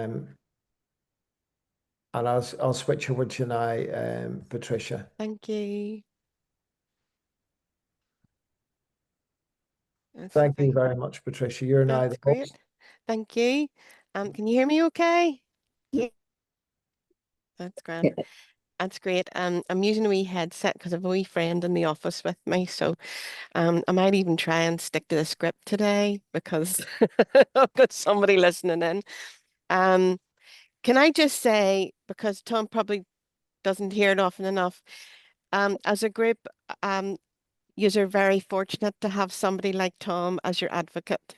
And I'll switch over to you now, Patricia. Thank you. Thank you very much, Patricia. You're now the That's great. host. Thank you. Can you hear me okay? Yeah. That's grand. That's great. I'm using a wee headset because I have a wee friend in the office with me. So I might even try and stick to the script today because I've got somebody listening in. Can I just say, because Tom probably doesn't hear it often enough, as a group, you're very fortunate to have somebody like Tom as your advocate,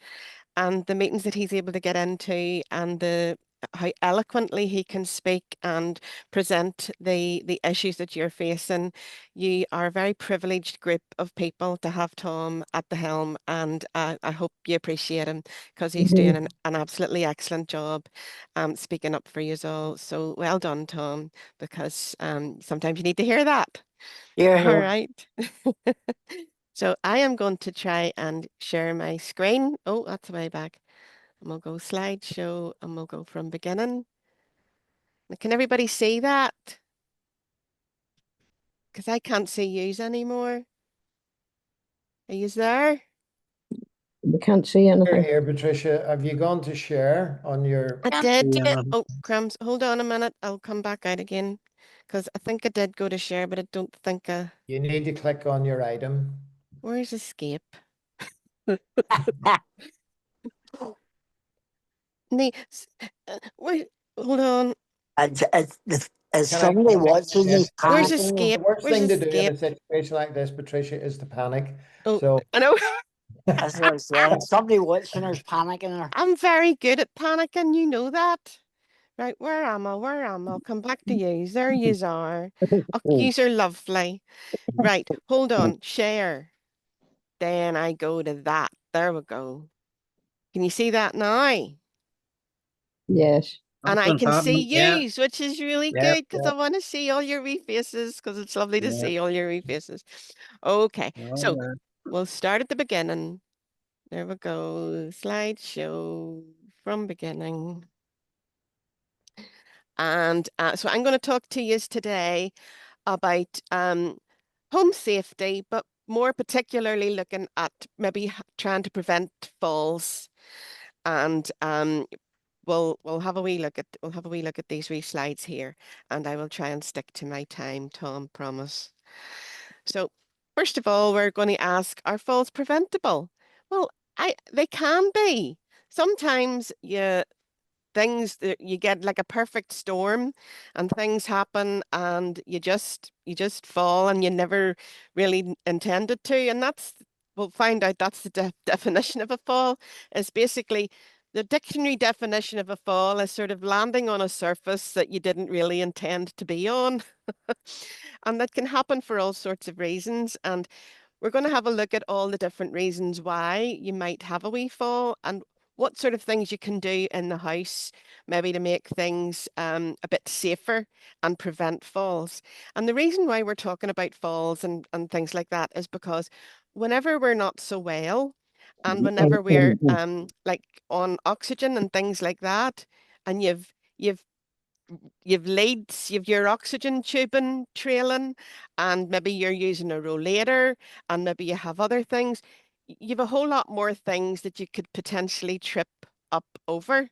and the meetings that he's able to get into, and the how eloquently he can speak and present the issues that you're facing. You are a very privileged group of people to have Tom at the helm, and I hope you appreciate him because he's doing an absolutely excellent job speaking up for you all. So well done, Tom, because sometimes you need to hear that. Yeah, All here. right. So I am going to try and share my screen. Oh, that's way back. And we'll go slideshow and we'll go from beginning. Can everybody see that? Because I can't see yous anymore. Are yous there? We can't see anything. Here, Patricia. Have you gone to share on your? I did. Oh, crumbs. Hold on a minute. I'll come back out again. Because I think I did go to share, but I don't think You need to click on your item. Where's escape? Nee, wait, hold on. As somebody watching you Where's panicking. escape? The worst Where's thing to do in a escape? situation like this, Patricia, is to panic. Oh, So I know. That's what I said. Somebody watching her's panicking her. I'm very good at panicking, you know that. Right, where am I? Where am I? I'll come back to yous. There yous are. Oh, yous are lovely. Right, hold on. Share. Then I go to that. There we go. Can you see that now? Yes. And I can see Yeah. yous, which is really Yeah. good because I want to see all your wee faces because it's lovely to Yeah. see all your wee faces. Okay, so Yeah. we'll start at the beginning. There we go. Slideshow from beginning. And so I'm going to talk to you today about home safety, but more particularly looking at maybe trying to prevent falls. And we'll have a wee look at these wee slides here, and I will try and stick to my time, Tom, promise. So first of all, we're going to ask, are falls preventable? Well, they can be. Sometimes things that you get like a perfect storm and things happen and you just fall and you never really intended to, and we'll find out that's the definition of a fall. Is basically the dictionary definition of a fall is sort of landing on a surface that you didn't really intend to be on. And that can happen for all sorts of reasons, and we're going to have a look at all the different reasons why you might have a wee fall and what sort of things you can do in the house, maybe to make things a bit safer and prevent falls. And the reason why we're talking about falls and things like that is because whenever we're not so well and whenever we're like on oxygen and things like that, and you've leads, you've your oxygen tubing trailing, and maybe you're using a rollator, and maybe you have other things. You've a whole lot more things that you could potentially trip up over.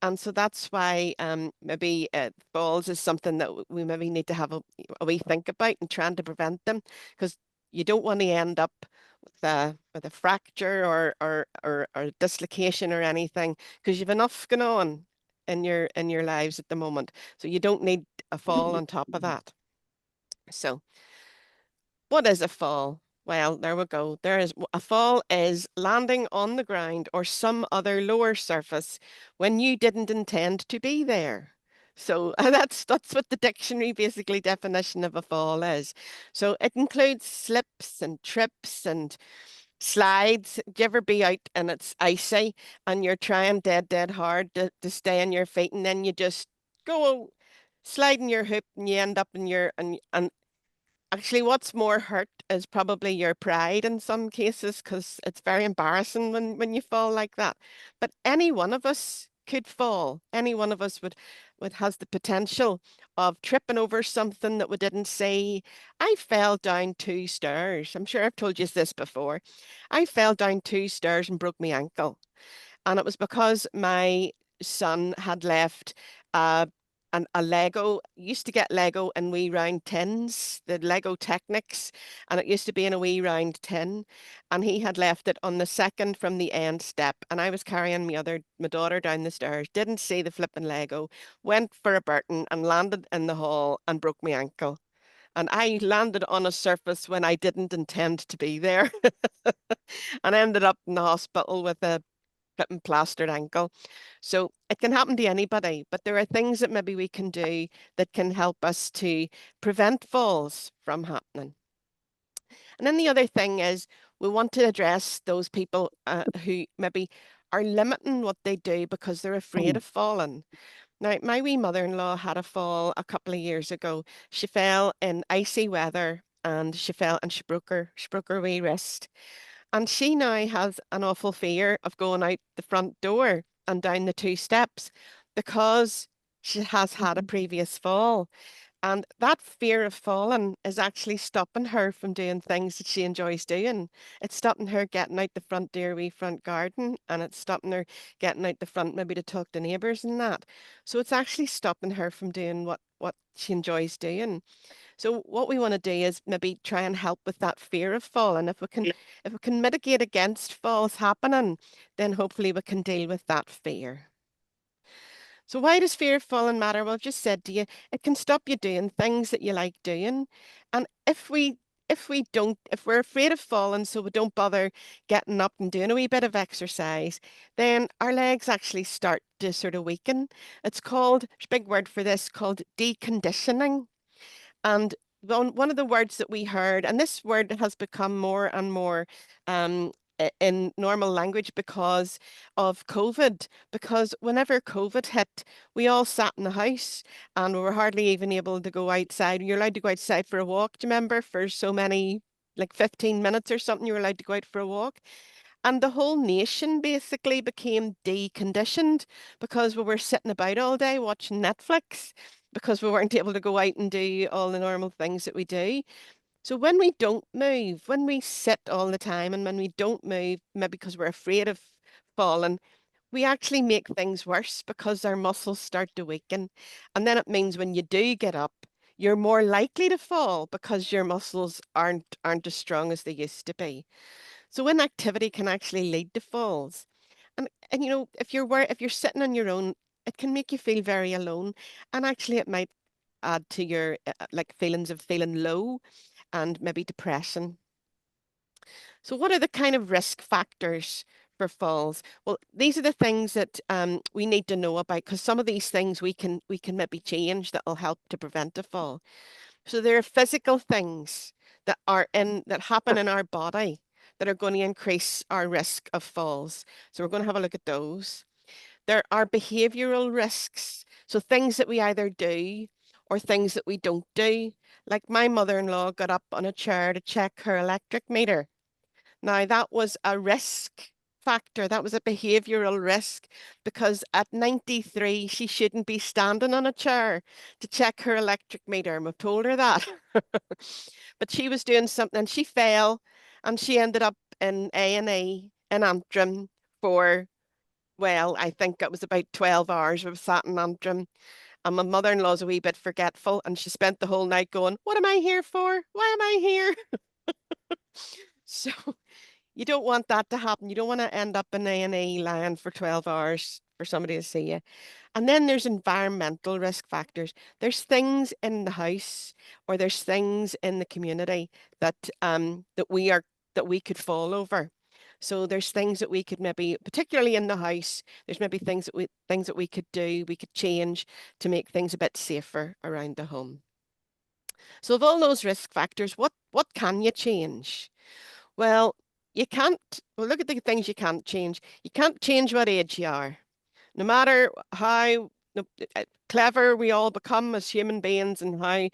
And so that's why maybe falls is something that we maybe need to have a wee think about and trying to prevent them, because you don't want to end up with a fracture or dislocation or anything, because you've enough going on in your lives at the moment. So you don't need a fall on top of that. So what is a fall? Well, there we go. A fall is landing on the ground or some other lower surface when you didn't intend to be there. So that's what the dictionary basically definition of a fall is. So it includes slips and trips and slides. Do you ever be out and it's icy and you're trying dead hard to stay on your feet, and then you just go sliding your hoop and you end up in and actually what's more hurt is probably your pride in some cases, because it's very embarrassing when you fall like that. But any one of us could fall. Any one of us would has the potential of tripping over something that we didn't see. I fell down 2 stairs. I'm sure I've told you this before. I fell down 2 stairs and broke my ankle. And it was because my son had left uh, a Lego, used to get Lego in wee round tins, the Lego Technics, and it used to be in a wee round tin. And he had left it on the second from the end step. And I was carrying my daughter down the stairs, didn't see the flipping Lego, went for a Burton and landed in the hall and broke my ankle. And I landed on a surface when I didn't intend to be there and ended up in the hospital with a flipping plastered ankle. So it can happen to anybody, but there are things that maybe we can do that can help us to prevent falls from happening. And then the other thing is we want to address those people who maybe are limiting what they do because they're afraid of falling. Now, my wee mother-in-law had a fall a couple of years ago. She fell in icy weather and she fell and she broke her wee wrist. And she now has an awful fear of going out the front door and down the 2 steps because she has had a previous fall. And that fear of falling is actually stopping her from doing things that she enjoys doing. It's stopping her getting out the front door, wee front garden, and it's stopping her getting out the front maybe to talk to neighbours and that. So it's actually stopping her from doing what she enjoys doing. So what we want to do is maybe try and help with that fear of falling. If we can mitigate against falls happening, then hopefully we can deal with that fear. So why does fear of falling matter? Well, I've just said to you, it can stop you doing things that you like doing. And if we're afraid of falling, so we don't bother getting up and doing a wee bit of exercise, then our legs actually start to sort of weaken. It's called, there's a big word for this, called deconditioning. And one of the words that we heard, and this word has become more and more in normal language because of COVID. Because whenever COVID hit, we all sat in the house and we were hardly even able to go outside. You're allowed to go outside for a walk, do you remember? For so many, like 15 minutes or something, you were allowed to go out for a walk. And the whole nation basically became deconditioned because we were sitting about all day watching Netflix because we weren't able to go out and do all the normal things that we do. So when we don't move, when we sit all the time and when we don't move, maybe because we're afraid of falling, we actually make things worse because our muscles start to weaken. And then it means when you do get up, you're more likely to fall because your muscles aren't as strong as they used to be. So inactivity can actually lead to falls. And you know, if you're sitting on your own, it can make you feel very alone. And actually it might add to your like feelings of feeling low and maybe depression. So what are the kind of risk factors for falls? Well, these are the things that we need to know about because some of these things we can maybe change that will help to prevent a fall. So there are physical things that happen in our body that are going to increase our risk of falls. So we're going to have a look at those. There are behavioral risks. So things that we either do or things that we don't do. Like my mother-in-law got up on a chair to check her electric meter. Now that was a risk factor. That was a behavioral risk because at 93, she shouldn't be standing on a chair to check her electric meter. And we've told her that. But she was doing something and she fell and she ended up in A&E in Antrim for, well, I think it was about 12 hours. We sat in Antrim and my mother-in-law's a wee bit forgetful and she spent the whole night going, what am I here for? Why am I here? So you don't want that to happen. You don't want to end up in A&E lying for 12 hours for somebody to see you. And then there's environmental risk factors. There's things in the house or there's things in the community that that we could fall over. So there's things that we could maybe, particularly in the house, there's maybe things that we could do, we could change to make things a bit safer around the home. So of all those risk factors, what can you change? Well, look at the things you can't change. You can't change what age you are. No matter how clever we all become as human beings and how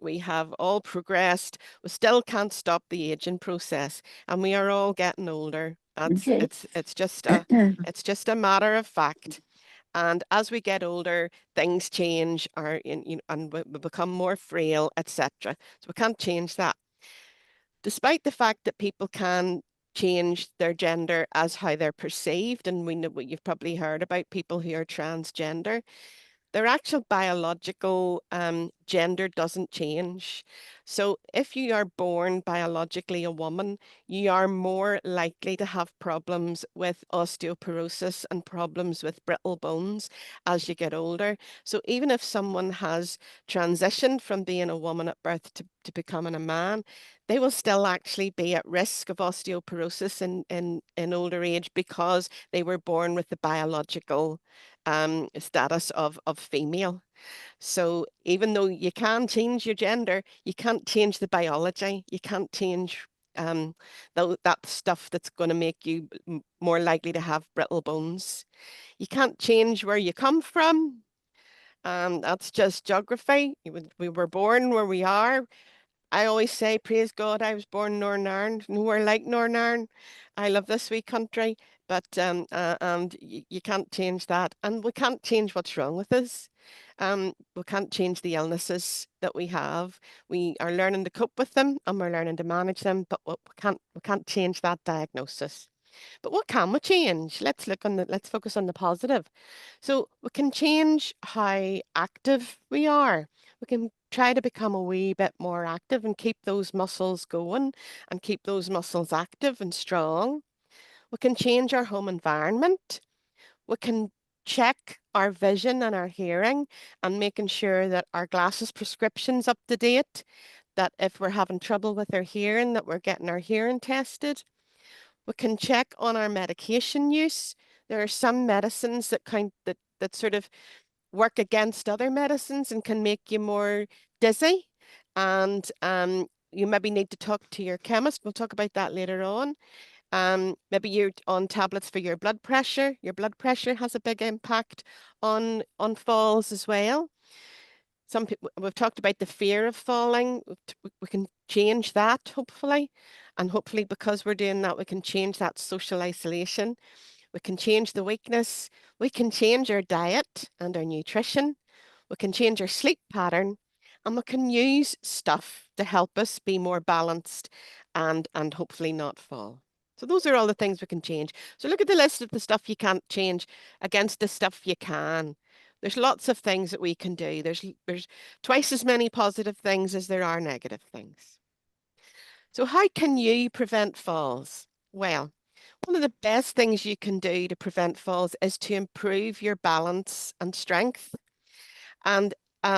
we have all progressed, we still can't stop the aging process. And we are all getting older. Okay. It's just a matter of fact. And as we get older, things change, and we become more frail, etc. So we can't change that. Despite the fact that people can change their gender as how they're perceived, and we know you've probably heard about people who are transgender, their actual biological gender doesn't change. So if you are born biologically a woman, you are more likely to have problems with osteoporosis and problems with brittle bones as you get older. So even if someone has transitioned from being a woman at birth to becoming a man, they will still actually be at risk of osteoporosis in older age because they were born with the biological status of female. So even though you can change your gender, you can't change the biology. You can't change that stuff that's going to make you more likely to have brittle bones. You can't change where you come from. That's just geography. We were born where we are. I always say, praise God, I was born in Northern Ireland, nowhere like Northern Ireland. I love this wee country, but and you can't change that, and we can't change what's wrong with us. We can't change the illnesses that we have. We are learning to cope with them, and we're learning to manage them, but we can't change that diagnosis. But what can we change? Let's focus on the positive. So we can change how active we are. We can try to become a wee bit more active and keep those muscles going and keep those muscles active and strong. We can change our home environment. We can check our vision and our hearing and making sure that our glasses prescription's up to date, that if we're having trouble with our hearing, that we're getting our hearing tested. We can check on our medication use. There are some medicines that sort of work against other medicines and can make you more dizzy. And you maybe need to talk to your chemist. We'll talk about that later on. Maybe you're on tablets for your blood pressure. Your blood pressure has a big impact on falls as well. Some people, we've talked about the fear of falling. We can change that, hopefully. And hopefully, because we're doing that, we can change that social isolation. We can change the weakness. We can change our diet and our nutrition. We can change our sleep pattern. And we can use stuff to help us be more balanced and hopefully not fall. So those are all the things we can change. So look at the list of the stuff you can't change against the stuff you can. There's lots of things that we can do. There's twice as many positive things as there are negative things. So how can you prevent falls? Well, one of the best things you can do to prevent falls is to improve your balance and strength. And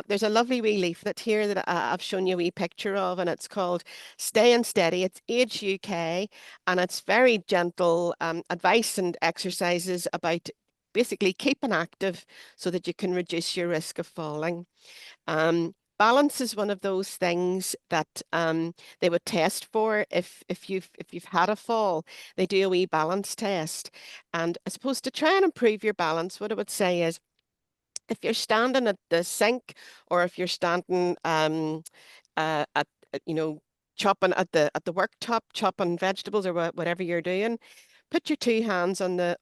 there's a lovely wee leaflet here that I've shown you a wee picture of, and it's called Staying Steady. It's Age UK, and it's very gentle advice and exercises about basically keeping active so that you can reduce your risk of falling. Balance is one of those things that they would test for if you've had a fall. They do a wee balance test, and I suppose to try and improve your balance, what I would say is, if you're standing at the sink, or if you're standing chopping at the worktop, chopping vegetables or whatever you're doing, put your two hands on the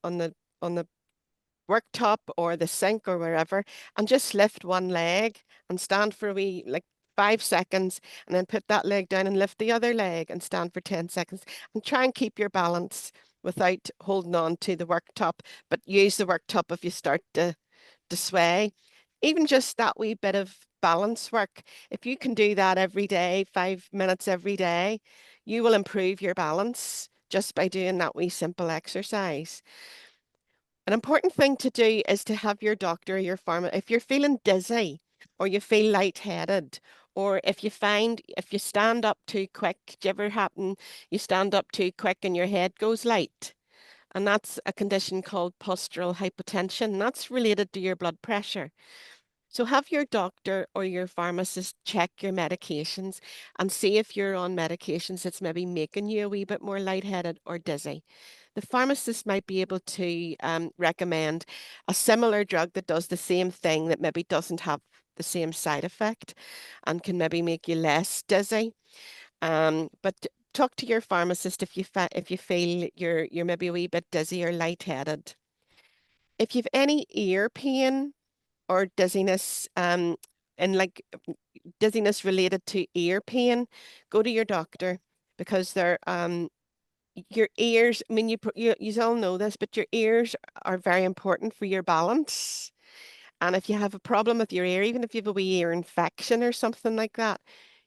worktop or the sink or wherever, and just lift one leg and stand for a wee, like 5 seconds, and then put that leg down and lift the other leg and stand for 10 seconds, and try and keep your balance without holding on to the worktop, but use the worktop if you start to sway. Even just that wee bit of balance work, if you can do that every day, 5 minutes every day, you will improve your balance just by doing that wee simple exercise. An important thing to do is to have your doctor or your pharmacist, if you're feeling dizzy or you feel lightheaded, or if you stand up too quick, do you ever happen you stand up too quick and your head goes light? And that's a condition called postural hypotension. That's related to your blood pressure. So have your doctor or your pharmacist check your medications and see if you're on medications that's maybe making you a wee bit more lightheaded or dizzy. The pharmacist might be able to recommend a similar drug that does the same thing, that maybe doesn't have the same side effect and can maybe make you less dizzy. But talk to your pharmacist if you feel you're maybe a wee bit dizzy or lightheaded. If you've any ear pain or dizziness, and like dizziness related to ear pain, go to your doctor, because your ears, I mean, you all know this, but your ears are very important for your balance. And if you have a problem with your ear, even if you have a wee ear infection or something like that,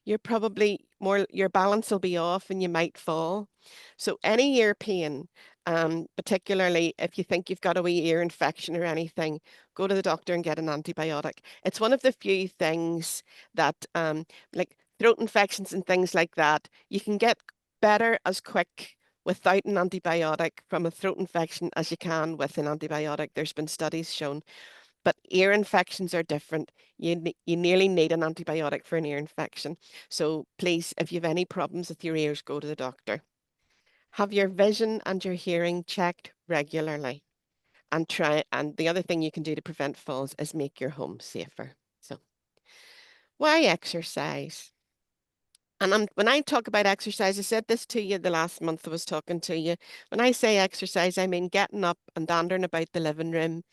you're probably your balance will be off and you might fall. So any ear pain, particularly if you think you've got a wee ear infection or anything, go to the doctor and get an antibiotic. It's one of the few things that, like throat infections and things like that, you can get better as quick without an antibiotic from a throat infection as you can with an antibiotic. There's been studies shown. But ear infections are different. You nearly need an antibiotic for an ear infection. So please, if you have any problems with your ears, go to the doctor. Have your vision and your hearing checked regularly. And the other thing you can do to prevent falls is make your home safer. So why exercise? And when I talk about exercise, I said this to you the last month I was talking to you. When I say exercise, I mean getting up and dandering about the living room,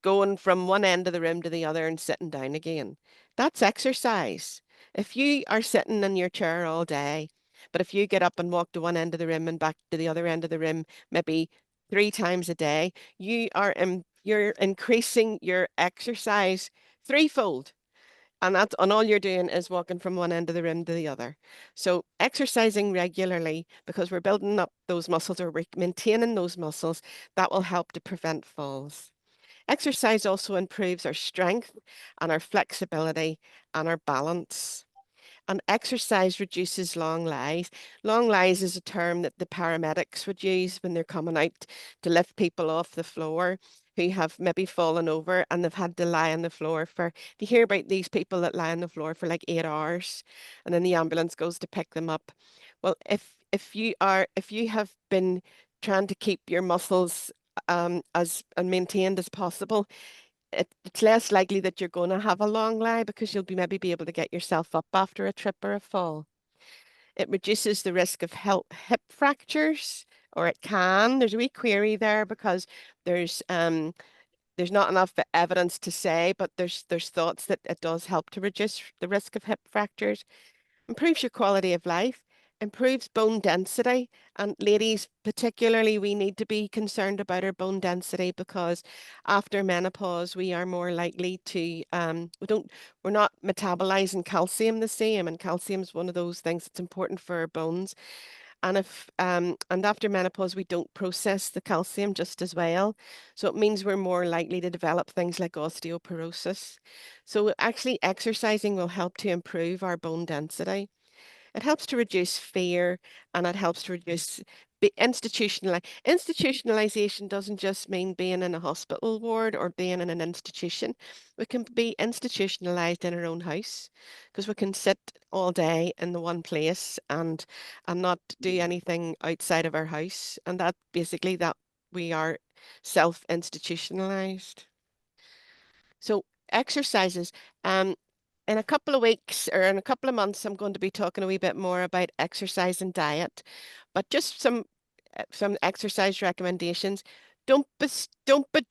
going from one end of the room to the other and sitting down again. That's exercise. If you are sitting in your chair all day, but if you get up and walk to one end of the room and back to the other end of the room, maybe 3 times a day, you're increasing your exercise threefold. And all you're doing is walking from one end of the room to the other. So exercising regularly, because we're building up those muscles or we're maintaining those muscles, that will help to prevent falls. Exercise also improves our strength and our flexibility and our balance. And exercise reduces long lies. Long lies is a term that the paramedics would use when they're coming out to lift people off the floor who have maybe fallen over and they've had to lie on the floor for, you hear about these people that lie on the floor for like 8 hours and then the ambulance goes to pick them up. Well, if you have been trying to keep your muscles as maintained as possible, it's less likely that you're going to have a long lie because you'll maybe be able to get yourself up after a trip or a fall. It reduces the risk of hip fractures, or it can. There's a wee query there because there's not enough evidence to say, but there's thoughts that it does help to reduce the risk of hip fractures. Improves your quality of life, improves bone density. And ladies, particularly, we need to be concerned about our bone density because after menopause, we are more likely to, we're not metabolizing calcium the same. And calcium is one of those things that's important for our bones. And and after menopause, we don't process the calcium just as well. So it means we're more likely to develop things like osteoporosis. So actually exercising will help to improve our bone density. It helps to reduce fear and it helps to reduce institutionalization doesn't just mean being in a hospital ward or being in an institution. We can be institutionalized in our own house because we can sit all day in the one place and not do anything outside of our house. And that basically that we are self-institutionalized. So exercises. In a couple of weeks or in a couple of months, I'm going to be talking a wee bit more about exercise and diet, but just some exercise recommendations. Don't be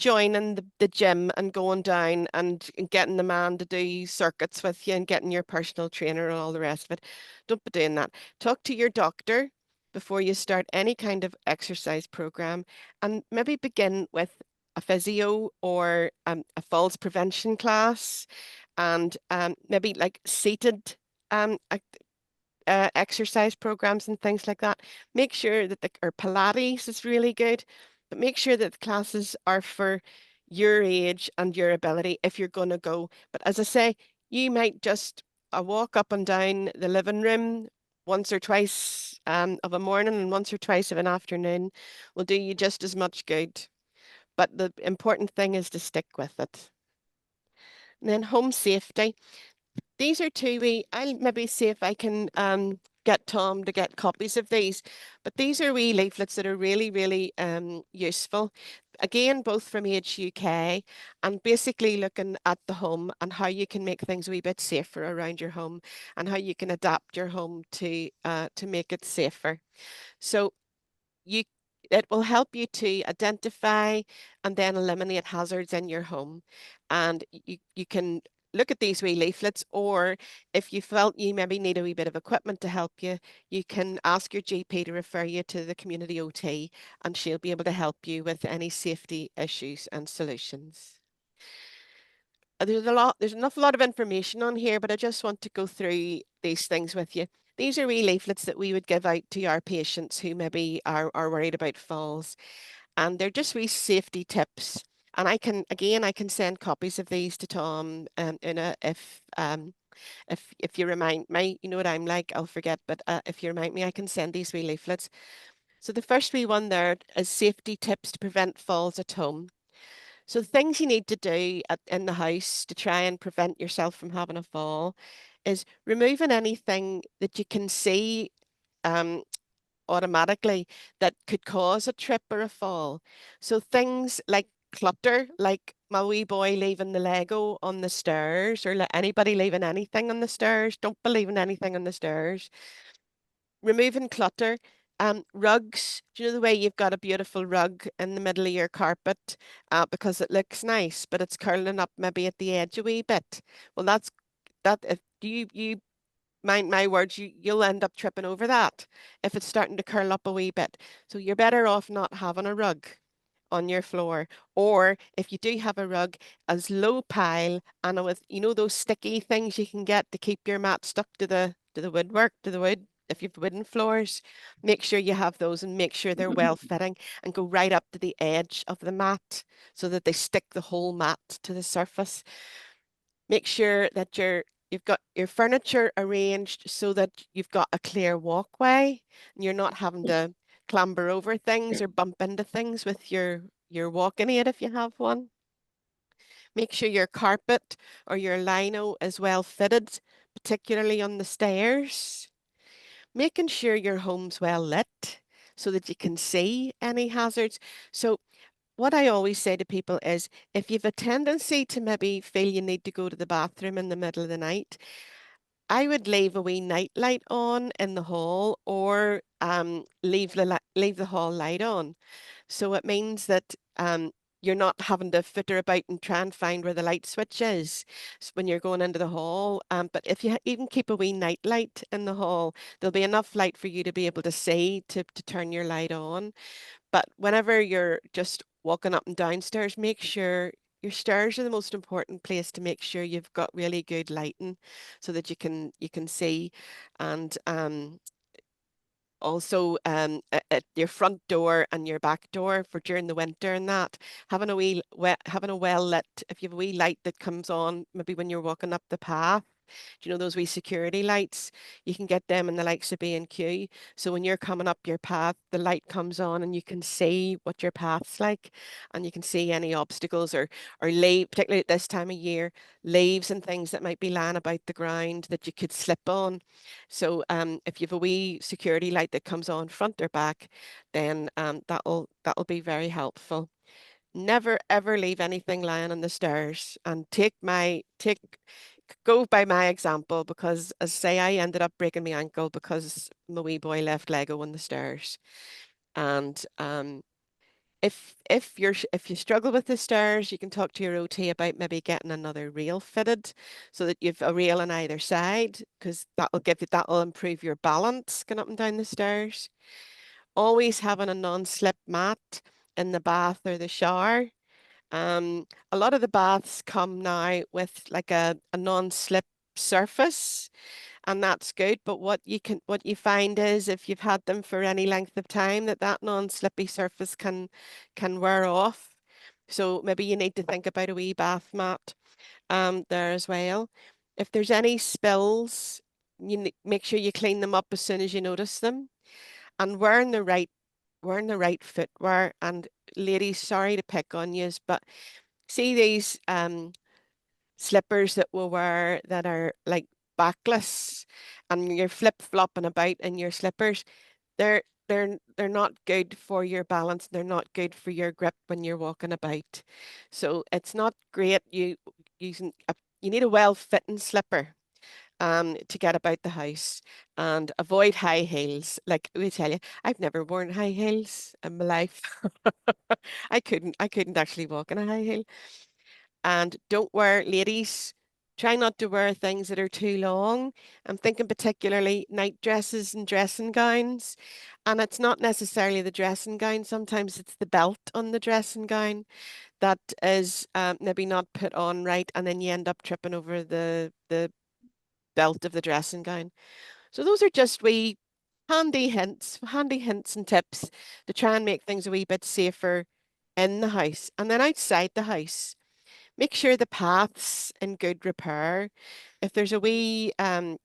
joining the gym and going down and getting the man to do circuits with you and getting your personal trainer and all the rest of it. Don't be doing that. Talk to your doctor before you start any kind of exercise program, and maybe begin with a physio or a falls prevention class, and maybe like seated exercise programs and things like that. Make sure that or Pilates is really good, but make sure that the classes are for your age and your ability if you're going to go. But as I say, you might just walk up and down the living room once or twice of a morning and once or twice of an afternoon will do you just as much good. But the important thing is to stick with it. And then home safety. These are I'll maybe see if I can get Tom to get copies of these, but these are wee leaflets that are really, really useful. again, both from Age UK, and basically looking at the home and how you can make things a wee bit safer around your home and how you can adapt your home to make it safer. So you it will help you to identify and then eliminate hazards in your home. And you can look at these wee leaflets, or if you felt you maybe need a wee bit of equipment to help you, you can ask your GP to refer you to the community OT, and she'll be able to help you with any safety issues and solutions. There's an awful lot of information on here, but I just want to go through these things with you. These are wee leaflets that we would give out to our patients who maybe are worried about falls. And they're just wee safety tips. And I can send copies of these to Tom, if you remind me. You know what I'm like, I'll forget, but if you remind me, I can send these wee leaflets. So the first wee one there is safety tips to prevent falls at home. So things you need to do in the house to try and prevent yourself from having a fall is removing anything that you can see um, automatically that could cause a trip or a fall. So things like clutter, like my wee boy leaving the Lego on the stairs, or anybody leaving anything on the stairs. Don't be leaving anything on the stairs. Removing clutter. Rugs, do you know the way you've got a beautiful rug in the middle of your carpet because it looks nice, but it's curling up maybe at the edge a wee bit? Well, that if you mind my words, you'll end up tripping over that if it's starting to curl up a wee bit. So you're better off not having a rug on your floor, or if you do have a rug, as low pile and with those sticky things you can get to keep your mat stuck to the woodwork, to the wood. If you've wooden floors, make sure you have those and make sure they're well fitting, and go right up to the edge of the mat so that they stick the whole mat to the surface. Make sure that you've got your furniture arranged so that you've got a clear walkway and you're not having to clamber over things or bump into things with your walking aid if you have one. Make sure your carpet or your lino is well fitted, particularly on the stairs. Making sure your home's well lit so that you can see any hazards. So what I always say to people is, if you've a tendency to maybe feel you need to go to the bathroom in the middle of the night, I would leave a wee night light on in the hall, or leave the hall light on. So it means that you're not having to footer about and try and find where the light switch is when you're going into the hall. But if you even keep a wee night light in the hall, there'll be enough light for you to be able to see to turn your light on. But whenever you're just walking up and downstairs, make sure your stairs are the most important place to make sure you've got really good lighting so that you can see. And also at your front door and your back door for during the winter, and that having a well lit, if you have a wee light that comes on maybe when you're walking up the path. Do you know those wee security lights? You can get them in the likes of B&Q. So when you're coming up your path, the light comes on and you can see what your path's like, and you can see any obstacles or particularly at this time of year, leaves and things that might be lying about the ground that you could slip on. So if you have a wee security light that comes on front or back, then that'll be very helpful. Never ever leave anything lying on the stairs, and go by my example, because as I say, I ended up breaking my ankle because my wee boy left Lego on the stairs. And if you struggle with the stairs, you can talk to your OT about maybe getting another rail fitted so that you've a rail on either side, because that'll improve your balance going up and down the stairs. Always having a non-slip mat in the bath or the shower. A lot of the baths come now with like a non-slip surface, and that's good. But what you find is, if you've had them for any length of time, that non-slippy surface can wear off. So maybe you need to think about a wee bath mat there as well. If there's any spills, make sure you clean them up as soon as you notice them, and wearing the right footwear. And ladies, sorry to pick on yous, but see these slippers that we'll wear that are like backless, and you're flip-flopping about in your slippers. they're not good for your balance. They're not good for your grip when you're walking about. So it's not great. You need a well-fitting slipper to get about the house, and avoid high heels. Like we tell you, I've never worn high heels in my life. I couldn't actually walk in a high heel. And don't wear, ladies, try not to wear things that are too long. I'm thinking particularly night dresses and dressing gowns. And it's not necessarily the dressing gown. Sometimes it's the belt on the dressing gown that is maybe not put on right, and then you end up tripping over the belt of the dressing gown. So those are just wee handy hints and tips to try and make things a wee bit safer in the house. And then outside the house, make sure the path's in good repair. If there's a wee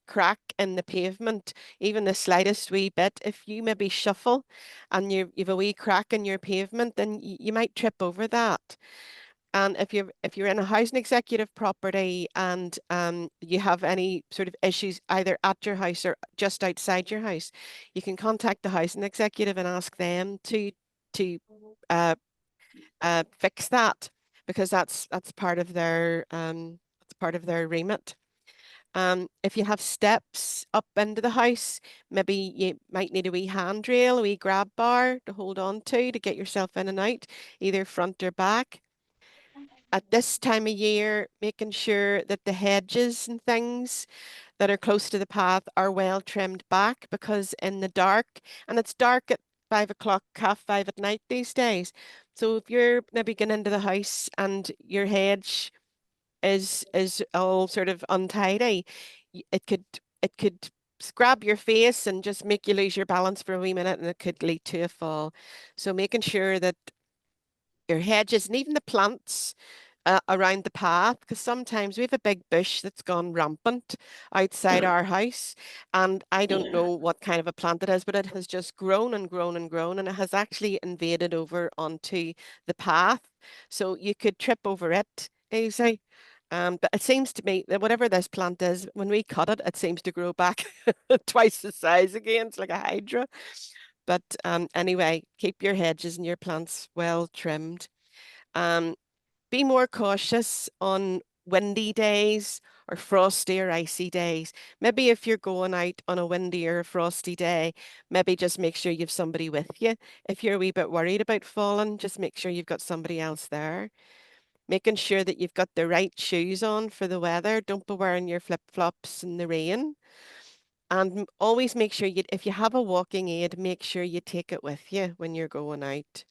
crack in the pavement, even the slightest wee bit, if you maybe shuffle and you've a wee crack in your pavement, then you might trip over that. And if you're in a housing executive property and you have any sort of issues either at your house or just outside your house, you can contact the housing executive and ask them to uh, fix that, because that's part of their remit. If you have steps up into the house, maybe you might need a wee handrail, a wee grab bar to hold on to get yourself in and out, either front or back. At this time of year, making sure that the hedges and things that are close to the path are well trimmed back, because in the dark, and it's dark at 5 o'clock, 5:30 at night these days. So if you're maybe going into the house and your hedge is all sort of untidy, it could grab your face and just make you lose your balance for a wee minute, and it could lead to a fall. So making sure that your hedges and even the plants around the path, because sometimes we have a big bush that's gone rampant outside our house, and I don't know what kind of a plant it is, but it has just grown and grown and grown, and it has actually invaded over onto the path. So you could trip over it easily. But it seems to me that whatever this plant is, when we cut it, it seems to grow back twice the size again. It's like a hydra. But anyway, keep your hedges and your plants well trimmed. Um, be more cautious on windy days or frosty or icy days. Maybe if you're going out on a windy or a frosty day, maybe just make sure you've somebody with you. If you're a wee bit worried about falling, just make sure you've got somebody else there. Making sure that you've got the right shoes on for the weather. Don't be wearing your flip-flops in the rain. And always make sure if you have a walking aid, make sure you take it with you when you're going out.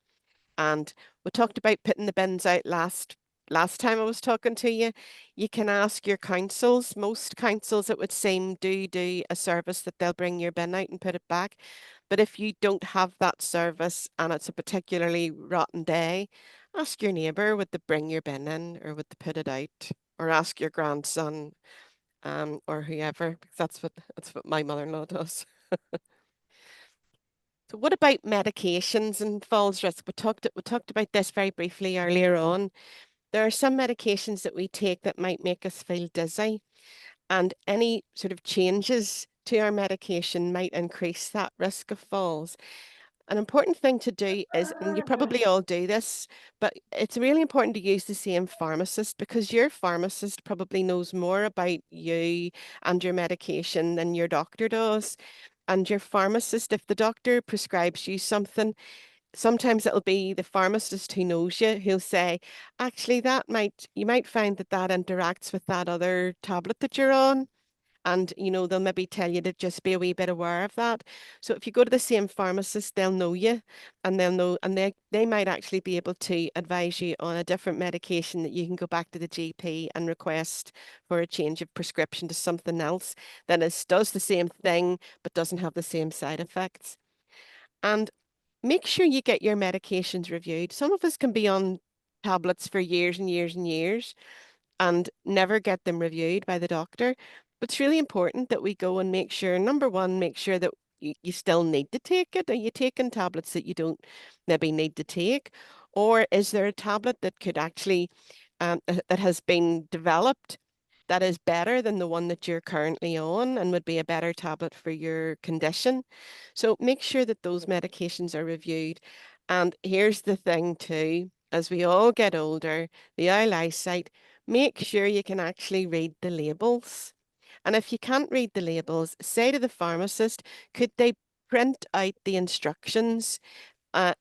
And we talked about putting the bins out last time I was talking to you. You can ask your councils. Most councils, it would seem, do a service that they'll bring your bin out and put it back. But if you don't have that service and it's a particularly rotten day, ask your neighbour, would they bring your bin in, or would they put it out? Or ask your grandson or whoever, because that's what my mother-in-law does. So what about medications and falls risk? We talked about this very briefly earlier on. There are some medications that we take that might make us feel dizzy, and any sort of changes to our medication might increase that risk of falls. An important thing to do is, and you probably all do this, but it's really important to use the same pharmacist, because your pharmacist probably knows more about you and your medication than your doctor does. And your pharmacist, if the doctor prescribes you something, sometimes it'll be the pharmacist who knows you who'll say, actually, you might find that interacts with that other tablet that you're on. And, they'll maybe tell you to just be a wee bit aware of that. So if you go to the same pharmacist, they'll know you, and they'll know, and they might actually be able to advise you on a different medication that you can go back to the GP and request for a change of prescription to something else that does the same thing, but doesn't have the same side effects. And make sure you get your medications reviewed. Some of us can be on tablets for years and years and years and never get them reviewed by the doctor. But it's really important that we go and make sure, number one, make sure that you still need to take it. Are you taking tablets that you don't maybe need to take? Or is there a tablet that could actually, that has been developed that is better than the one that you're currently on and would be a better tablet for your condition. So make sure that those medications are reviewed. And here's the thing too, as we all get older, the eyesight, make sure you can actually read the labels. And if you can't read the labels, say to the pharmacist, could they print out the instructions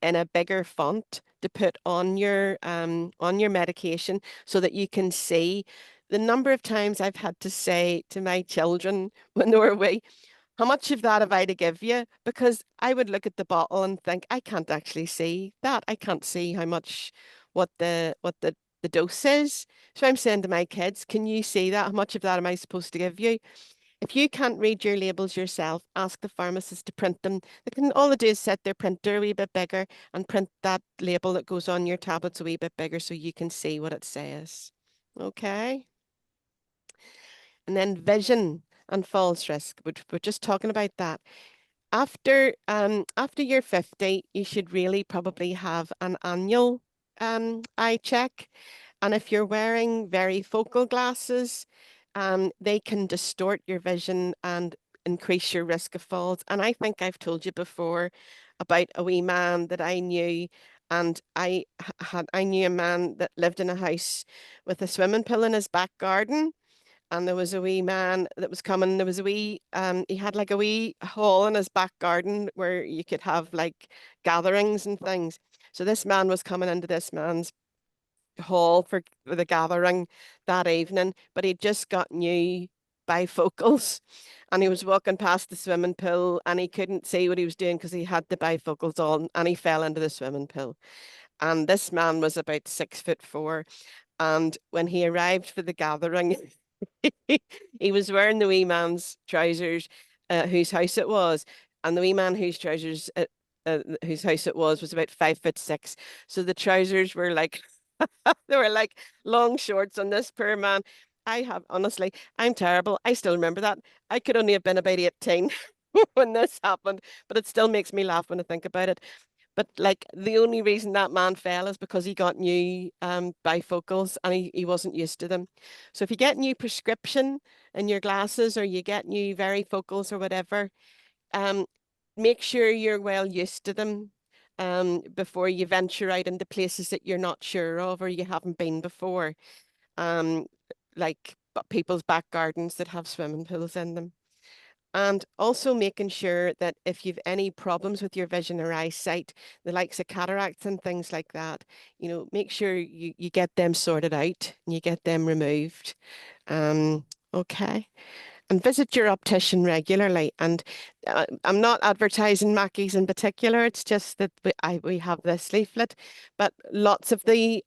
in a bigger font to put on your medication so that you can see. The number of times I've had to say to my children when they were away, how much of that have I to give you? Because I would look at the bottle and think, I can't actually see that. I can't see how much, what the dose is. So I'm saying to my kids, can you see that? How much of that am I supposed to give you? If you can't read your labels yourself, ask the pharmacist to print them. All they do is set their printer a wee bit bigger and print that label that goes on your tablets a wee bit bigger so you can see what it says. Okay. And then vision and falls risk. We're just talking about that. After you're 50, you should really probably have an annual eye check. And if you're wearing very focal glasses, they can distort your vision and increase your risk of falls. And I think I've told you before about a wee man that I knew, and I knew a man that lived in a house with a swimming pool in his back garden. And there was a wee man that was coming. There was a wee, he had like a wee hall in his back garden where you could have like gatherings and things. So this man was coming into this man's hall for the gathering that evening, but he'd just got new bifocals and he was walking past the swimming pool and he couldn't see what he was doing because he had the bifocals on and he fell into the swimming pool. And this man was about 6'4". And when he arrived for the gathering, he was wearing the wee man's trousers, whose house it was, and the wee man whose trousers, whose house it was about 5'6". So the trousers were like, they were like long shorts on this poor man. Honestly, I'm terrible. I still remember that. I could only have been about 18 when this happened, but it still makes me laugh when I think about it. But like the only reason that man fell is because he got new bifocals and he wasn't used to them. So if you get new prescription in your glasses or you get new varifocals or whatever, make sure you're well used to them before you venture out into places that you're not sure of or you haven't been before. Like people's back gardens that have swimming pools in them. And also making sure that if you've any problems with your vision or eyesight, the likes of cataracts and things like that, make sure you get them sorted out and you get them removed. Okay. And visit your optician regularly. And I'm not advertising Mackey's in particular. It's just that we have this leaflet, but lots of the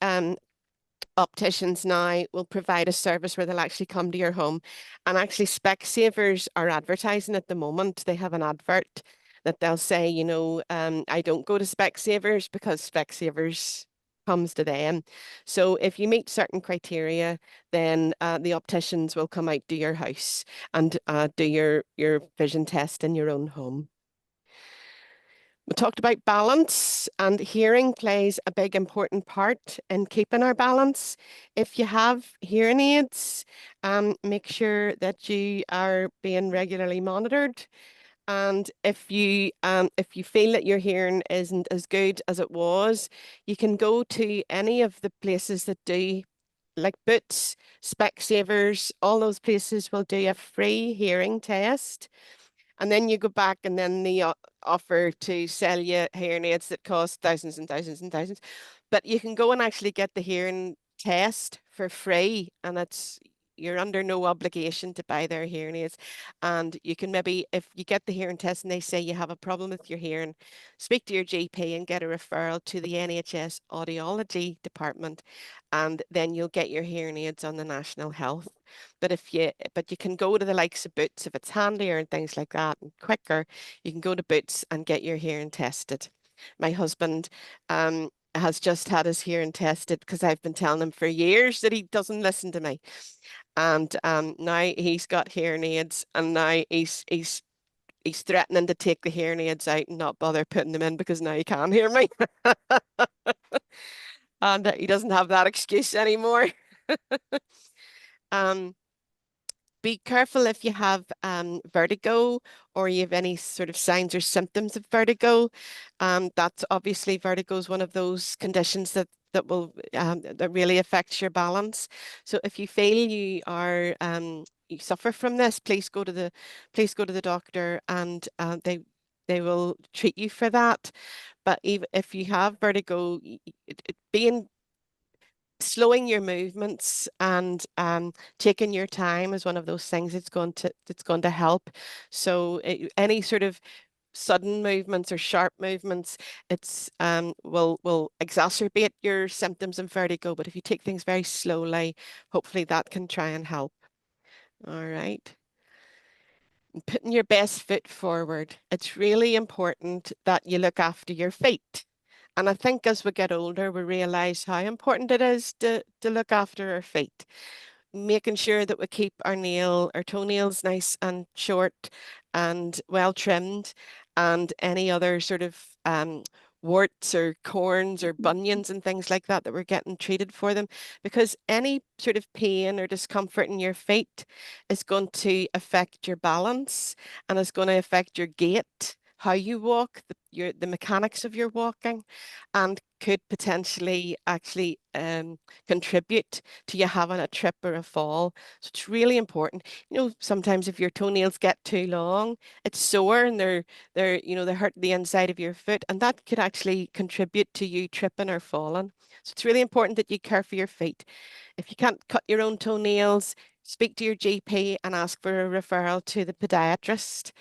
opticians now will provide a service where they'll actually come to your home. And actually Specsavers are advertising at the moment. They have an advert that they'll say, I don't go to Specsavers because Specsavers comes to them. So if you meet certain criteria, then the opticians will come out to your house and do your vision test in your own home. We talked about balance, and hearing plays a big important part in keeping our balance. If you have hearing aids, make sure that you are being regularly monitored. And if you feel that your hearing isn't as good as it was, you can go to any of the places that do, like Boots, Specsavers, all those places will do a free hearing test. And then you go back and then they offer to sell you hearing aids that cost thousands and thousands and thousands. But you can go and actually get the hearing test for free, and you're under no obligation to buy their hearing aids. And you can maybe, if you get the hearing test and they say you have a problem with your hearing, speak to your GP and get a referral to the NHS audiology department, and then you'll get your hearing aids on the National Health. But you can go to the likes of Boots if it's handier and things like that and quicker. You can go to Boots and get your hearing tested. My husband has just had his hearing tested because I've been telling him for years that he doesn't listen to me. And now he's got hearing aids, and now he's threatening to take the hearing aids out and not bother putting them in because now he can't hear me. And he doesn't have that excuse anymore. be careful if you have vertigo or you have any sort of signs or symptoms of vertigo. That's obviously vertigo is one of those conditions that will that really affects your balance. So if you feel you are you suffer from this, please go to the doctor, and they will treat you for that. But even if you have vertigo, being slowing your movements and taking your time is one of those things that's going to help. So any sort of sudden movements or sharp movements, it's will exacerbate your symptoms of vertigo. But if you take things very slowly, hopefully that can try and help. All right. Putting your best foot forward. It's really important that you look after your feet. And I think as we get older, we realize how important it is to look after our feet, making sure that we keep our toenails nice and short and well trimmed, and any other sort of warts or corns or bunions and things like that we're getting treated for them, because any sort of pain or discomfort in your feet is going to affect your balance and is going to affect your gait, how you walk, the mechanics of your walking, and could potentially actually contribute to you having a trip or a fall. So it's really important. You know, sometimes if your toenails get too long, it's sore and they hurt the inside of your foot, and that could actually contribute to you tripping or falling. So it's really important that you care for your feet. If you can't cut your own toenails, speak to your GP and ask for a referral to the podiatrist,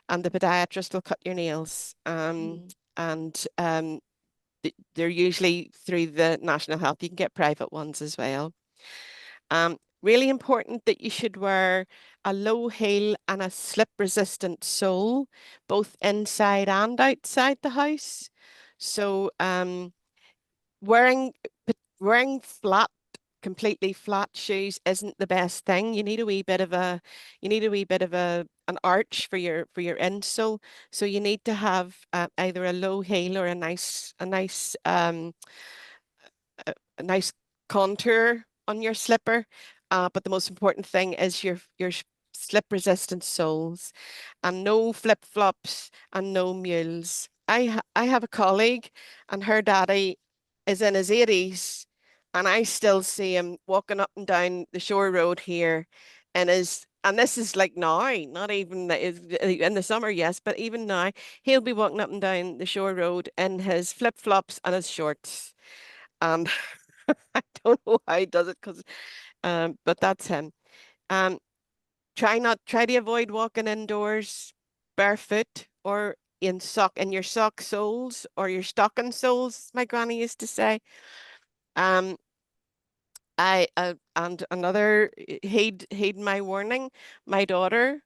and the podiatrist will cut your nails. And they're usually through the National Health. You can get private ones as well. Really important that you should wear a low heel and a slip-resistant sole, both inside and outside the house. So wearing flat, completely flat shoes isn't the best thing. You need a wee bit of an arch for your insole. So you need to have either a low heel or a nice contour on your slipper. But the most important thing is your slip resistant soles, and no flip flops and no mules. I have a colleague, and her daddy is in his 80s, and I still see him walking up and down the shore road here, and this is like now, not even in the summer, yes, but even now, he'll be walking up and down the shore road in his flip flops and his shorts, and I don't know how he does it, but that's him. Try to avoid walking indoors barefoot or in your sock soles or your stocking soles, my granny used to say. And another heed my warning. My daughter,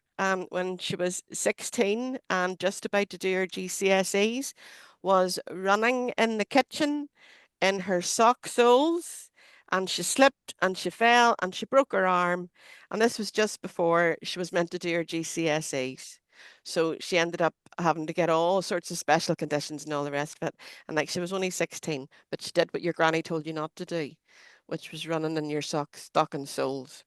when she was 16 and just about to do her GCSEs, was running in the kitchen in her sock soles, and she slipped and she fell and she broke her arm. And this was just before she was meant to do her GCSEs. So she ended up having to get all sorts of special conditions and all the rest of it. And like, she was only 16, but she did what your granny told you not to do, which was running in your stocking soles.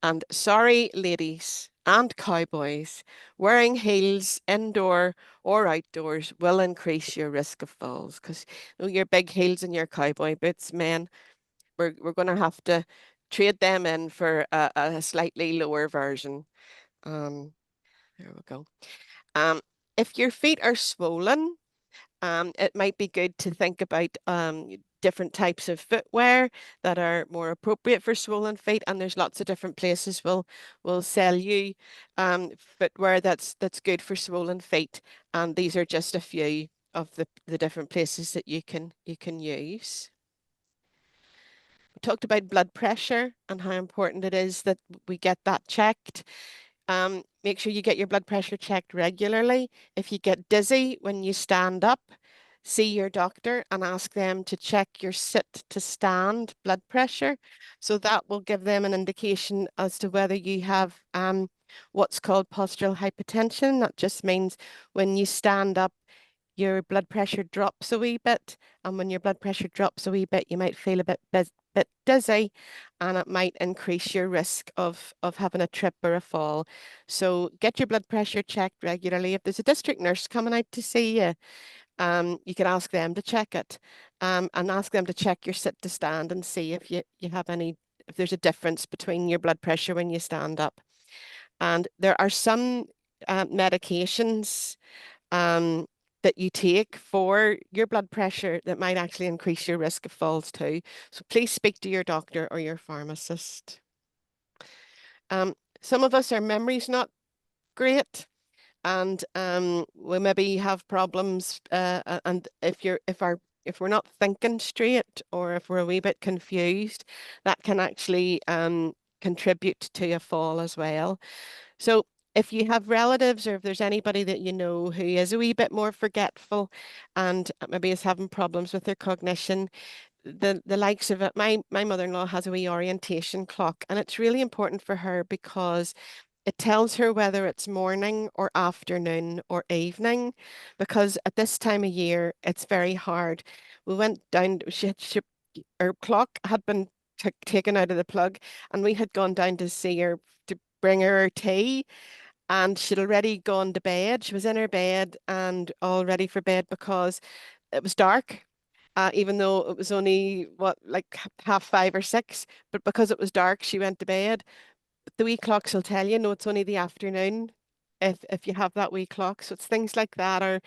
And sorry, ladies and cowboys, wearing heels indoor or outdoors will increase your risk of falls, because your big heels and your cowboy boots, men, we're going to have to trade them in for a slightly lower version. There we go. If your feet are swollen, it might be good to think about different types of footwear that are more appropriate for swollen feet, and there's lots of different places will sell you footwear that's good for swollen feet, and these are just a few of the different places that you can use. We talked about blood pressure and how important it is that we get that checked. Make sure you get your blood pressure checked regularly. If you get dizzy when you stand up, see your doctor and ask them to check your sit to stand blood pressure. So that will give them an indication as to whether you have what's called postural hypertension. That just means when you stand up, your blood pressure drops a wee bit. And when your blood pressure drops a wee bit, you might feel a bit dizzy, and it might increase your risk of having a trip or a fall. So get your blood pressure checked regularly. If there's a district nurse coming out to see you, you can ask them to check it, and ask them to check your sit to stand and see if you have if there's a difference between your blood pressure when you stand up. And there are some medications that you take for your blood pressure that might actually increase your risk of falls too. So please speak to your doctor or your pharmacist. Some of us, our memory's not great, and we maybe have problems. And if we're not thinking straight, or if we're a wee bit confused, that can actually contribute to a fall as well. So if you have relatives, or if there's anybody that you know who is a wee bit more forgetful and maybe is having problems with their cognition, the likes of it, my mother-in-law has a wee orientation clock, and it's really important for her because it tells her whether it's morning or afternoon or evening, because at this time of year, it's very hard. We went down, her clock had been taken out of the plug, and we had gone down to see her to bring her tea, and she'd already gone to bed. She was in her bed and all ready for bed because it was dark. Even though it was only like 5:30 or 6, but because it was dark, she went to bed. The wee clocks will tell you, no, it's only the afternoon if you have that wee clock. So it's things like that are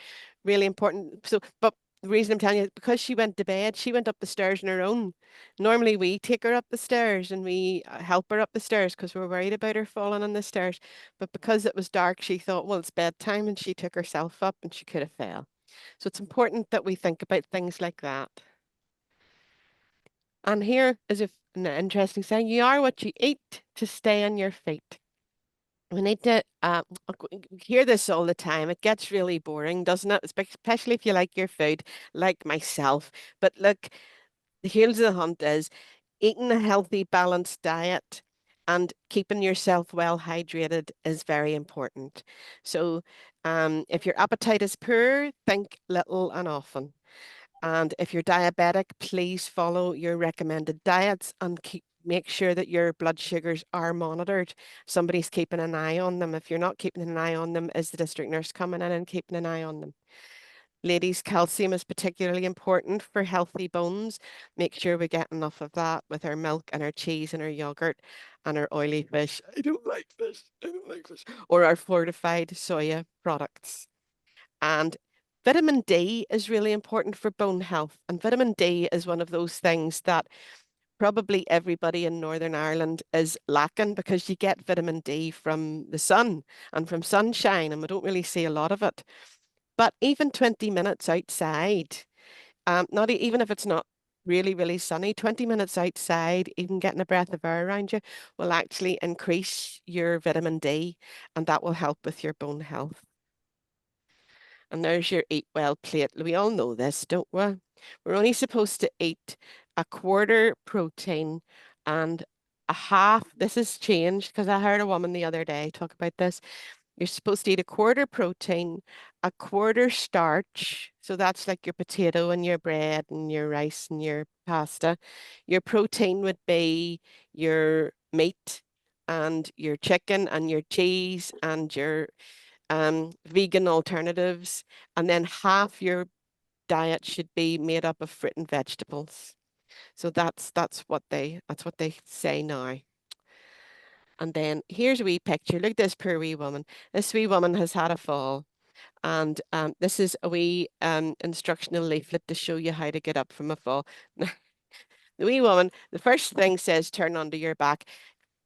really important. So, but the reason I'm telling you is because she went to bed, she went up the stairs on her own. Normally we take her up the stairs and we help her up the stairs because we're worried about her falling on the stairs. But because it was dark, she thought, well, it's bedtime, and she took herself up and she could have fell. So it's important that we think about things like that. And here is an interesting saying: you are what you eat to stay on your feet. We need to hear this all the time. It gets really boring, doesn't it? Especially if you like your food, like myself. But look, the heels of the hunt is eating a healthy, balanced diet and keeping yourself well hydrated is very important. So if your appetite is poor, think little and often. And if you're diabetic, please follow your recommended diets and make sure that your blood sugars are monitored. Somebody's keeping an eye on them. If you're not keeping an eye on them, is the district nurse coming in and keeping an eye on them? Ladies, calcium is particularly important for healthy bones. Make sure we get enough of that with our milk and our cheese and our yogurt and our oily fish. I don't like fish. I don't like fish. Or our fortified soya products. And vitamin D is really important for bone health. And vitamin D is one of those things that probably everybody in Northern Ireland is lacking, because you get vitamin D from the sun and from sunshine, and we don't really see a lot of it. But even 20 minutes outside, not even if it's not really, really sunny, 20 minutes outside, even getting a breath of air around you will actually increase your vitamin D, and that will help with your bone health. And there's your eat well plate. We all know this, don't we? We're only supposed to eat a quarter protein and a half. This has changed because I heard a woman the other day talk about this. You're supposed to eat a quarter protein, a quarter starch. So that's like your potato and your bread and your rice and your pasta. Your protein would be your meat and your chicken and your cheese and your vegan alternatives, and then half your diet should be made up of fruit and vegetables. So that's what they say now. And then here's a wee picture. Look at this poor wee woman. This wee woman has had a fall. And this is a wee instructional leaflet to show you how to get up from a fall. The wee woman, the first thing says, turn onto your back.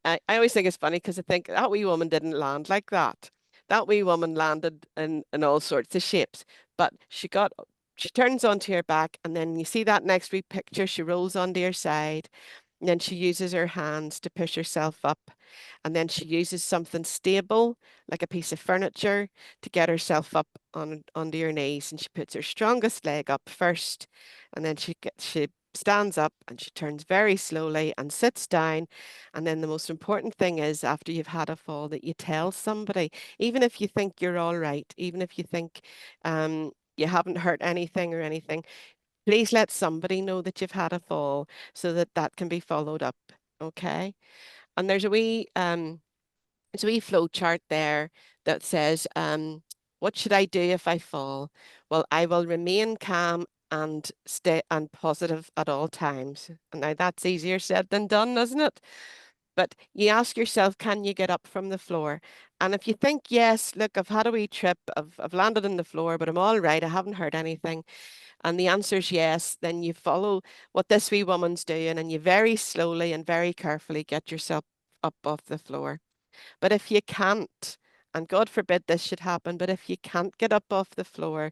I always think it's funny because I think that wee woman didn't land like that. That wee woman landed in all sorts of shapes, but she turns onto her back, and then you see that next wee picture, she rolls onto her side, and then she uses her hands to push herself up, and then she uses something stable, like a piece of furniture, to get herself up onto her knees, and she puts her strongest leg up first, and then she stands up and she turns very slowly and sits down. And then the most important thing is, after you've had a fall, that you tell somebody, even if you think you're all right, even if you think you haven't hurt anything or anything, please let somebody know that you've had a fall so that that can be followed up. Okay. And there's a wee flow chart there that says, what should I do if I fall? Well, I will remain calm and stay and positive at all times. And now that's easier said than done, isn't it? But you ask yourself, can you get up from the floor? And if you think, yes, look, I've had a wee trip, I've landed on the floor, but I'm all right, I haven't heard anything, and the answer is yes, then you follow what this wee woman's doing and you very slowly and very carefully get yourself up off the floor. But if you can't, and God forbid this should happen, but if you can't get up off the floor,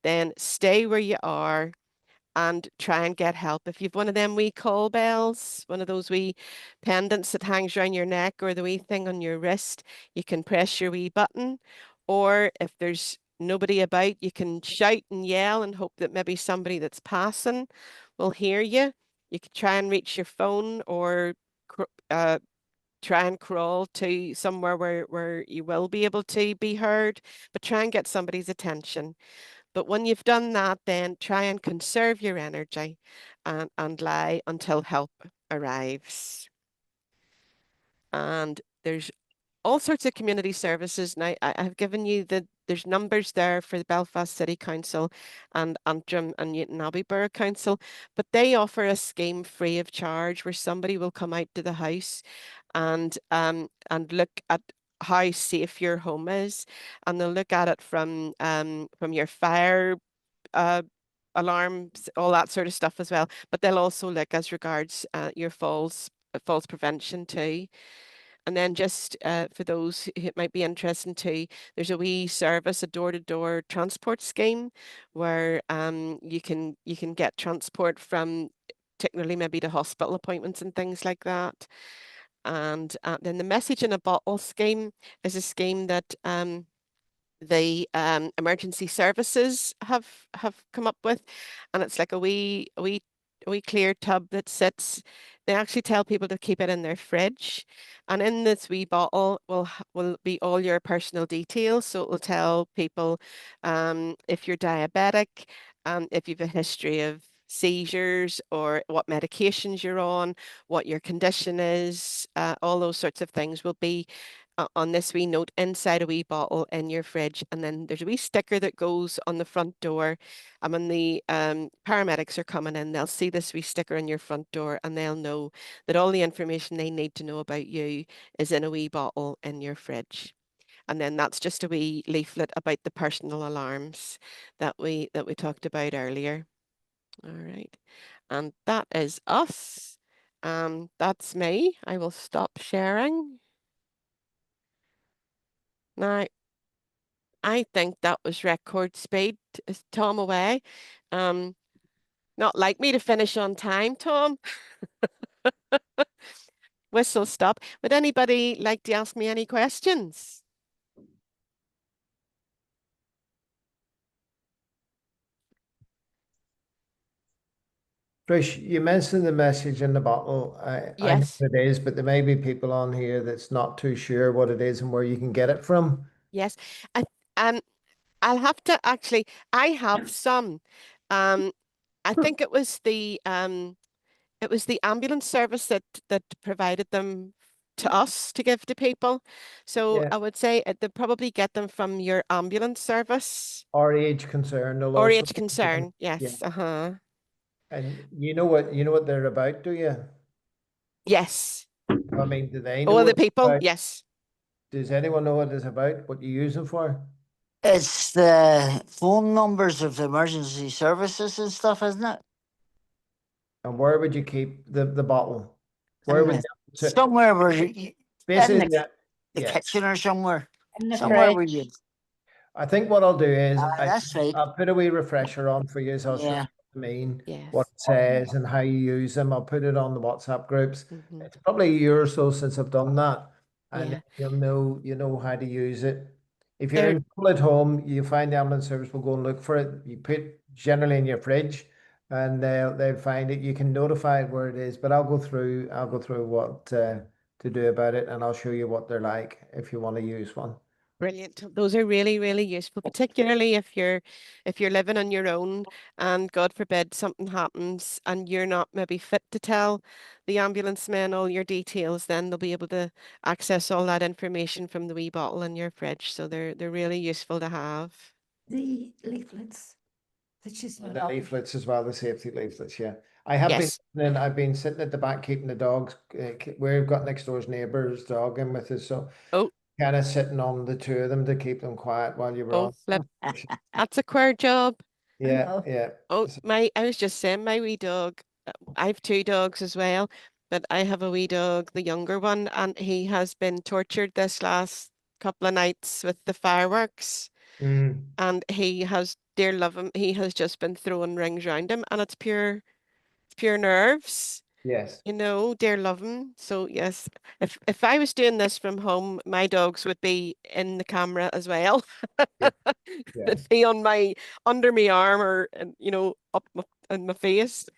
then stay where you are and try and get help. If you've one of them wee call bells, one of those wee pendants that hangs around your neck or the wee thing on your wrist, you can press your wee button. Or if there's nobody about, you can shout and yell and hope that maybe somebody that's passing will hear you. You could try and reach your phone or try and crawl to somewhere where you will be able to be heard, but try and get somebody's attention. But when you've done that, then try and conserve your energy and lie until help arrives. And there's all sorts of community services. Now, I've given you there's numbers there for the Belfast City Council and Antrim and Newton Abbey Borough Council, but they offer a scheme free of charge where somebody will come out to the house and look at how safe your home is, and they'll look at it from your fire alarms, all that sort of stuff as well. But they'll also look as regards your falls prevention too. And then just for those who it might be interesting too, there's a wee service, a door-to-door transport scheme where you can get transport from particularly maybe to hospital appointments and things like that. And then the message in a bottle scheme is a scheme that the emergency services have come up with, and it's like a wee clear tub that sits. They actually tell people to keep it in their fridge, and in this wee bottle will be all your personal details. So it will tell people if you're diabetic, if you've a history of seizures or what medications you're on, what your condition is, all those sorts of things will be on this wee note inside a wee bottle in your fridge. And then there's a wee sticker that goes on the front door. And when the paramedics are coming in, they'll see this wee sticker on your front door and they'll know that all the information they need to know about you is in a wee bottle in your fridge. And then that's just a wee leaflet about the personal alarms that we talked about earlier. All right. And that is us. That's me. I will stop sharing. Now, I think that was record speed. Is Tom away? Not like me to finish on time, Tom. Whistle stop. Would anybody like to ask me any questions? Trish, you mentioned the message in the bottle. I know Yes. what it is, but there may be people on here that's not too sure what it is and where you can get it from. Yes. I, I'll have to actually, I have some. I think it was the ambulance service that provided them to us to give to people. So Yeah. I would say they'll probably get them from your ambulance service RH Concern, they'll or also. H concern. Yeah. Yes. Uh-huh. And you know what they're about, do you? Yes. I mean, do they know All the what it's people. about? Yes. Does anyone know what it's about? What you use them for? It's the phone numbers of the emergency services and stuff, isn't it? And where would you keep the bottle? Where would And you put somewhere where in basically the yeah. kitchen or somewhere. In the Somewhere where fridge. you. I think what I'll do is That's right. I'll put a wee refresher on for you. So I'll show Yeah. you what I mean, Yes. what it says and how you use them. I'll put it on the WhatsApp groups. Mm-hmm. It's probably a year or so since I've done that. And Yeah. you know how to use it. If you're They're in trouble at home, you find the ambulance service will go and look for it. You put generally in your fridge and they'll find it. You can notify it where it is, but I'll go through what to do about it and I'll show you what they're like if you want to use one. Brilliant. Those are really, really useful, particularly if you're living on your own and God forbid something happens and you're not maybe fit to tell the ambulance men all your details, then they'll be able to access all that information from the wee bottle in your fridge. So they're really useful to have. The leaflets that she's The leaflets as well, the safety leaflets. Yeah, I have Yes. been. I've been sitting at the back keeping the dogs. We've got next door's neighbour's dog in with us, so Oh, kind of sitting on the two of them to keep them quiet while you were oh, on. flip. That's a queer job. Yeah, yeah. Oh, So- I was just saying, my wee dog, I have two dogs as well, but I have a wee dog, the younger one, and he has been tortured this last couple of nights with the fireworks. Mm, And he has, dear love him, he has just been throwing rings around him, and it's pure nerves, yes. dear love him. So yes, if I was doing this from home, my dogs would be in the camera as well. Yeah. Yeah. They'd be on my under my arm or and up in my face.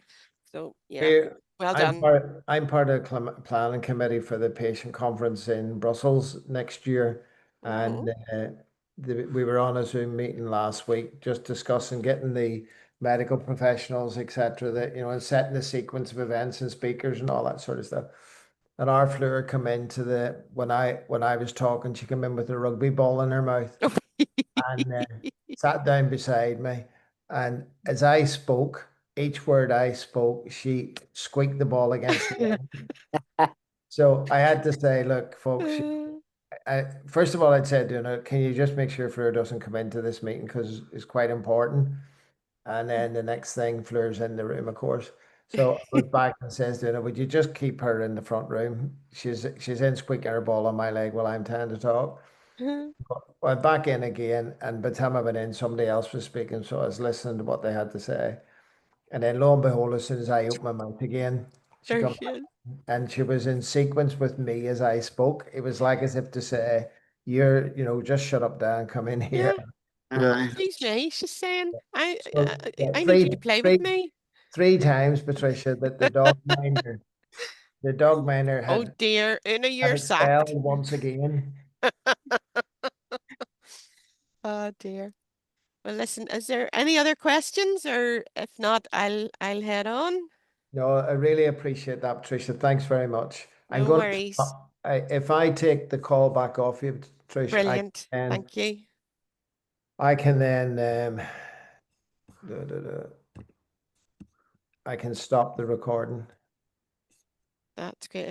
So yeah, well done. I'm part of the planning committee for the patient conference in Brussels next year, Mhm. and we were on a Zoom meeting last week just discussing getting the medical professionals, etc., that and setting the sequence of events and speakers and all that sort of stuff. And our Fleur come into the when I was talking, she came in with a rugby ball in her mouth and sat down beside me. And as I spoke, each word I spoke, she squeaked the ball against the wall. So I had to say, look, folks, first of all, I'd said, can you just make sure Fleur doesn't come into this meeting because it's quite important. And then the next thing, Fleur's in the room, of course. So I was back and says, would you just keep her in the front room? She's in squeaking her ball on my leg while I'm trying to talk. Went back in again, and by the time I went in, somebody else was speaking, so I was listening to what they had to say. And then lo and behold, as soon as I opened my mouth again, she There come she is. and she was in sequence with me as I spoke. It was like as if to say, "You're, just shut up, Dan, come in here." Yeah, excuse me. She's saying, So yeah, I need you to play with me. three times, Patricia, that the dog minder Oh had dear, Una, had you're expelled sacked. once again. Oh dear. Well, listen, is there any other questions, or if not, I'll head on. No, I really appreciate that, Patricia. Thanks very much. I'm No going worries. if I take the call back off you, Patricia, Brilliant. Thank you. I can then I can stop the recording. That's great.